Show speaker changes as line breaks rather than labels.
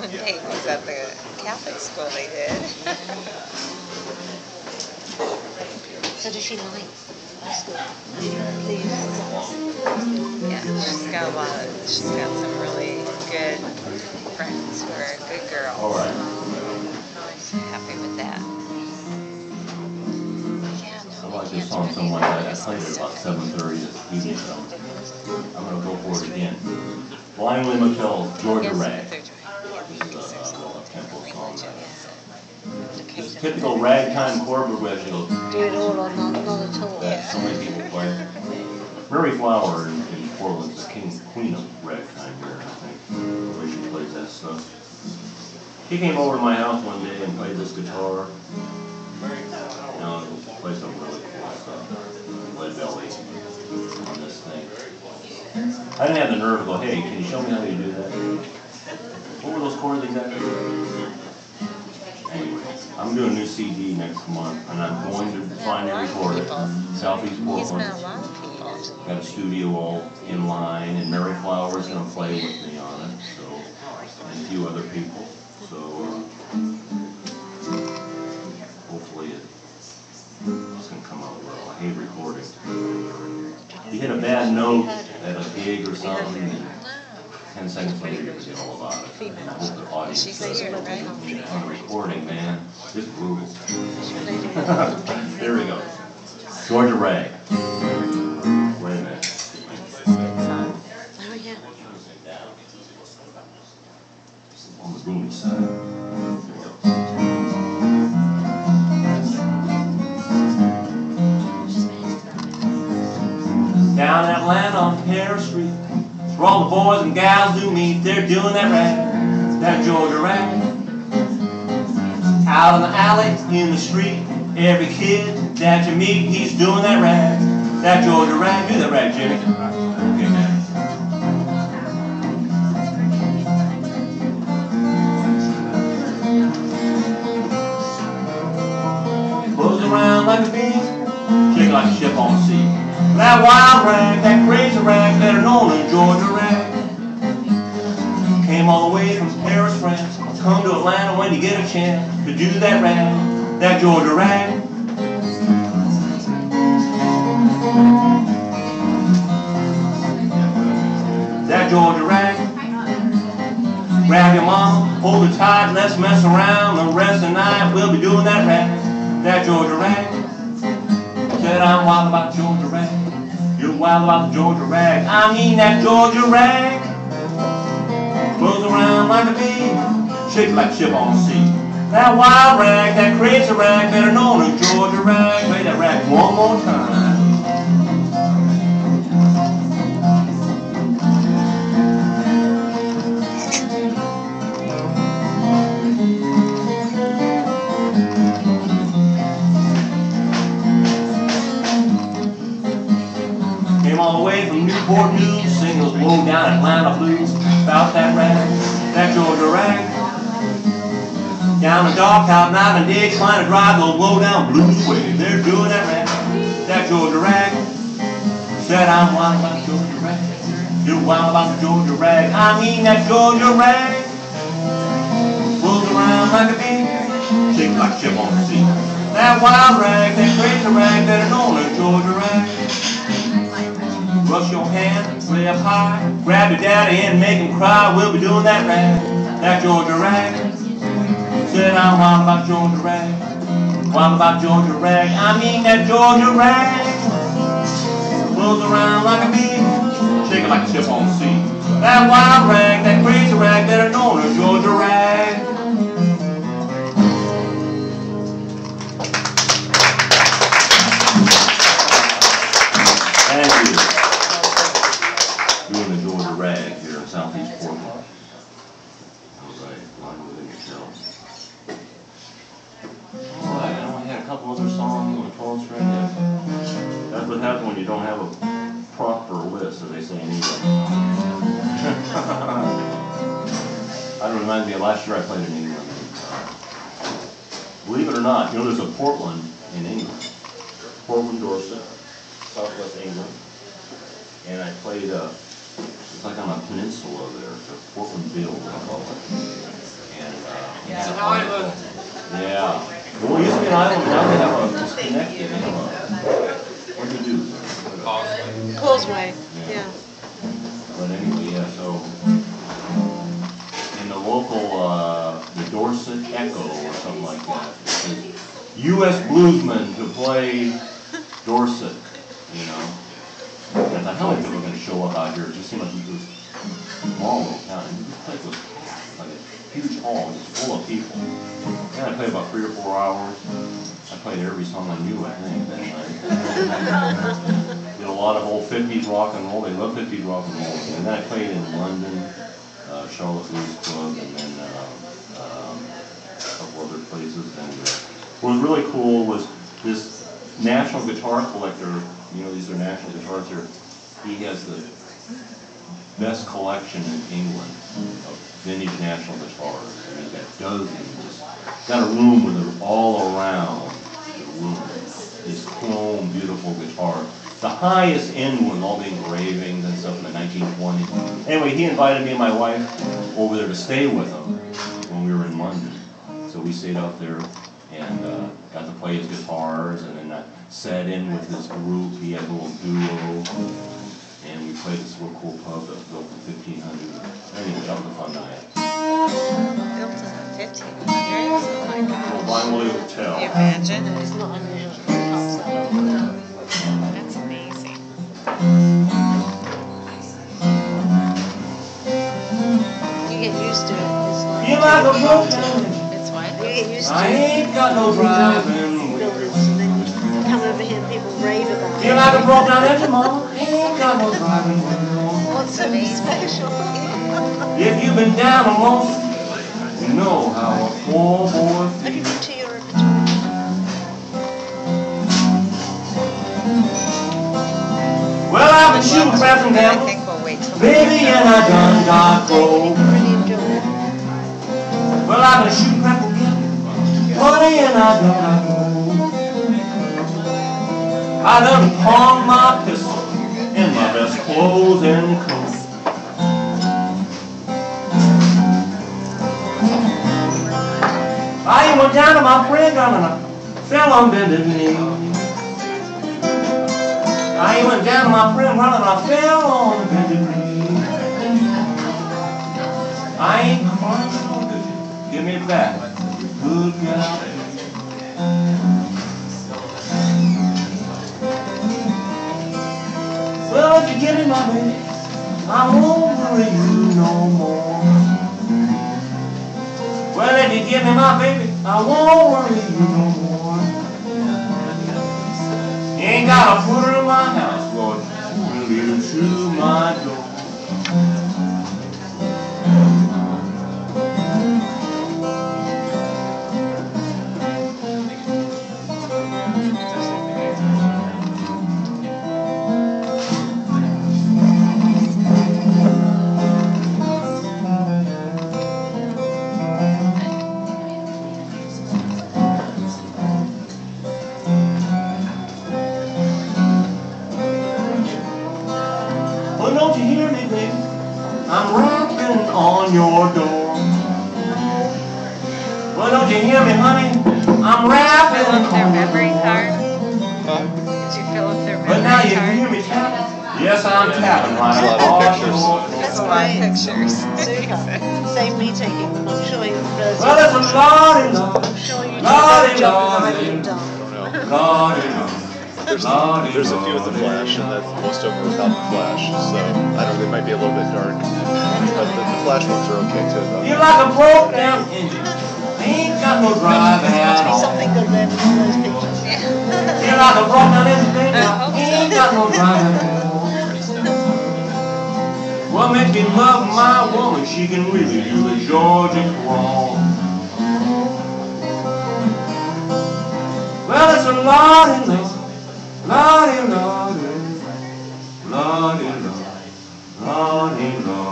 Hey, was at the Catholic school they did.
So does she like school?
Yeah, she's got some really good friends who are good girls.
All right.
So happy with that.
I like this song so much that I played it about 7:30 this evening, so I'm going to go for it again. Blind Willie McTell, Georgia Rag. This is a tempo song. It's a typical ragtime chord progression.
Do it all or not at all.
That so many people play. Mary Flower in Portland is the queen of ragtime here, I think. The way she plays that stuff. He came over to my house one day and played this guitar. You know, play some really cool stuff. Lead belly on this thing. I didn't have the nerve to go, hey, can you show me how you do that? What were those chords exactly? Anyway, I'm doing a new CD next month, and I'm going to finally record it. Southeast Portland. Got a studio all in line, and Mary Flower's going to play with me on it, so, and a few other people. So, hopefully it's going to come out well. I hate recording. You hit a bad note at a gig or something, and 10 seconds later you forget all about it. And I hope the audience says, on the recording, man, it's brutal. There we go. Georgia Rag. Wait a minute. On the boomy side. Down in Atlanta on Paris Street, where all the boys and gals do meet, they're doing that rag, that Georgia rag. Out in the alley, in the street, every kid that you meet, he's doing that rag, that Georgia rag. Do that rag, Jimmy. Okay, man. Blows around like a bee, shake like a ship on the sea. That wild rag, that crazy rag, better known as Georgia rag. Came all the way from Paris, France. Come to Atlanta when you get a chance to do that rag, that Georgia rag. That Georgia rag. Grab your mama, hold her tight, let's mess around. The rest of the night we'll be doing that rag, that Georgia rag. Said I'm wild about Georgia rag. You're wild about the Georgia rag. I mean that Georgia rag. Blows around like a bee, shake like a ship on the sea. That wild rag, that crazy rag, better known as Georgia rag. Play that rag one more time. All the way from Newport News, sing those low down Atlanta blues about that rag, that Georgia rag. Down the dark out night and day, trying to drive those low down blues away. They're doing that rag, that Georgia rag. Said I'm wild about the Georgia rag. You're wild about the Georgia rag. I mean that Georgia rag. Blows around like a bee, shake like a ship on the sea. That wild rag, that crazy rag, better known as Georgia rag. Brush your hand, way up high, grab your daddy and make him cry. We'll be doing that rag, that Georgia rag. Said I'm wild about Georgia rag, wild about Georgia rag. I mean that Georgia rag. Blows around like a bee, shake it like a ship on the sea. That wild rag, that crazy rag, better known as Georgia rag. Thank you. Doing the Georgia rag here in Southeast Portland. All right, Blind Willie McTell. All right, I only had a couple other songs on the 12 string. That's what happens when you don't have a proper list, as they say in England. That reminds me of last year I played in England. Believe it or not, you know there's a Portland in England. Portland, Dorset, Southwest England. And I played it's like on a peninsula there, it's a Portland Bill, I call it. It's an island. Yeah. Well, it used to be an island, but now they have a disconnected. What do you do?
Causeway. Yeah.
But anyway, yeah, so in the local, the Dorset Echo or something like that, it says, U.S. bluesman to play Dorset, you know. And I thought, how many people are going to show up out here? It just seemed like this small little town. And this place was packed, like a huge hall, just full of people. And I played about 3 or 4 hours. I played every song I knew, I think, that night. Did a lot of old 50s rock and roll. They love 50s rock and roll. And then I played in London, Charlotte Blues Club, and then a couple other places. And what was really cool was this National Guitar Collector. You know, these are national guitars here. He has the best collection in England of vintage national guitars. I mean, he's got dozens. Just got a room with it all around the room. These chrome, beautiful guitars. The highest end one, all the engravings and stuff in the 1920s. Anyway, he invited me and my wife over there to stay with him when we were in London. So we stayed out there and got to play his guitars, and then I sat in with his group. He had a little duo, and we played this little cool pub that was built in 1500. Anyway, that was a fun night.
Built in the 1500s? Oh my gosh.
Willie McTell.
Can you imagine?
It's not unusual.
That's amazing.
You get used to it. It's like
You like a book?
It's what?
you get used to
I
it.
ain't got no driving.
Buildings, and then you come over here and people rave about
You
it.
like a broke down engine, mama? Ain't got no driving.
What's so special?
If you've been down alone, you know how a poor boy
Have you
feels.
been to your repertoire?
Well, I've been shooting craps and
I
gambles,
think we'll wait till
baby, and I done got broke.
Really enjoy it.
Well, I've been shooting craps and gambles, honey, and I done got broke. I done pawned my pistol in my best clothes and coat. I went down to my friend and I fell on bended knee. I went down to my friend and I fell on bended knee. I ain't crying no good. Give me it back. Good gal. Well, if you give me my baby, I won't worry you no more. Well, if you give me my baby, I won't worry you no more. You ain't gotta put her in my house, Lord. We'll lead her to my door. Well, don't you hear me, baby? I'm rapping on your door. Well, don't you hear me, honey? I'm rapping
fill up their
on
memory
your door.
card? Did you fill up their
But now
memory
you hear
card?
me tapping. Yes, I'm tapping right
There's a lot of
on
pictures.
your
That's
door.
Lot of
great.
pictures.
Super. Save me taking them. I'm sure you're relatively.
Well, it's a lordy, lord.
I'm sure you do a
Lordy,
better job than I
lordy.
would have done.
I don't know.
Lordy, lord.
There's
Lordy,
a few with the
lordy.
flash, and that most of them are without the flash. So I don't know, they might be a little bit dark, but the flash ones are okay too. Though.
You're like a broke down engine. Ain't got no driving
There must
at
be
all.
something good there with all those pictures.
You're like a broke down engine, baby.
I hope so.
Ain't got no driving at all. What makes me love my woman? She can really do the Georgia crawl. Well, it's a lordy, lordy, lordy, lordy, lordy, lordy, lordy.